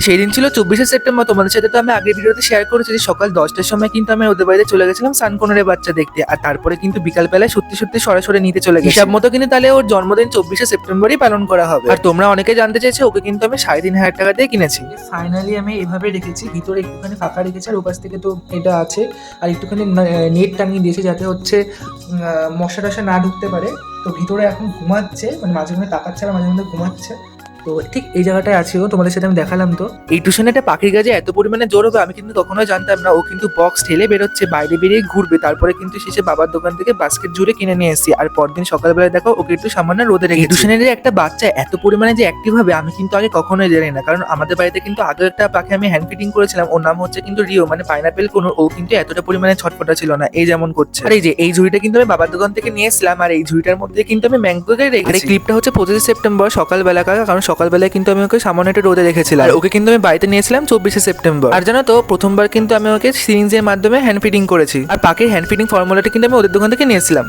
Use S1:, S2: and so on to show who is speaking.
S1: সেই দিন ছিল 24শে সেপ্টেম্বর। তোমাদের সাথে তো আমি আগের ভিডিওতে শেয়ার করেছি যে সকাল 10টার সময় কিন্তু আমি ওদের বাড়িতে চলে গেছিলাম সানকোনরের বাচ্চা দেখতে, আর তারপরে কিন্তু বিকালবেলায় সত্যি সত্যি সরাসরি নিতে চলে গেছি। হিসাব মতো কিন্তু তাহলে ওর জন্মদিন 24শে সেপ্টেম্বরই পালন করা হবে। আর তোমরা অনেকে জানতে চাইছো ওকে কিন্তু আমি 3,500 টাকা দিয়ে কিনেছি। ফাইনালি আমি এভাবে রেখেছি, ভিতরে একটুখানি ফাঁকা রেখেছি আর ওপাশ থেকে তো এটা আছে, আর একটুখানি নেট টাঙিয়ে দিয়েছি যাতে হচ্ছে মশা টশা না ঢুকতে পারে। তো ভিতরে এখন ঘুমাচ্ছে, মানে মাঝে মাঝে তাকাচ্ছে আর মাঝে মাঝে ঘুমাচ্ছে। তো ঠিক এই জায়গাটায় আছে ও, তোমাদের সাথে আমি দেখালাম। তো এই টিউশনে একটা পাখির গাছে এত পরিমাণে জোর হবে আমি কিন্তু কখনোই জানতাম না। ও কিন্তু বক্স ঠেলে বেরোচ্ছে, বাইরে বেরিয়ে ঘুরবে, তারপরে কিন্তু শেষে বাবার দোকান থেকে বাস্কেট জুড়ে কিনে নিয়ে এসেছি। আর পরদিন সকালবেলা দেখো ওকে একটু সামান্য রোদে রেখে। টিউশনের একটা বাচ্চা এত পরিমাণে যে অ্যাক্টিভ হবে আমি কিন্তু আগে কখনোই জানি না, কারণ আমাদের বাড়িতে কিন্তু আগে একটা পাখি আমি হ্যান্ড ফিটিং করেছিলাম, ওর নাম হচ্ছে কিন্তু রিও, মানে পাইনাপেল কোন। ও কিন্তু এতটা পরিমাণে ছটফটা ছিল না এই যেমন করছে। আর এই যে এই ঝুড়িটা কিন্তু আমি বাবার দোকান থেকে নিয়ে এসেছিলাম, আর এই ঝুড়িটার মধ্যে কিন্তু আমি ম্যাঙ্গোকে রেখেছি। আর এই ক্লিপটা হচ্ছে 25শে সেপ্টেম্বর সকালবেলা, কারণ সকালবেলায় কিন্তু আমি ওকে সামান্য একটু রোদে রেখেছিলাম। আর ওকে কিন্তু আমি বাড়িতে নিয়েছিলাম 24শে সেপ্টেম্বর। আর জানো তো প্রথমবার কিন্তু আমি ওকে সিরিঞ্জের মাধ্যমে হ্যান্ড ফিটিং করেছি, আর পাখির হ্যান্ড ফিটিং ফর্মুলাটা কিন্তু আমি ওদের দোকান থেকে নিয়েছিলাম।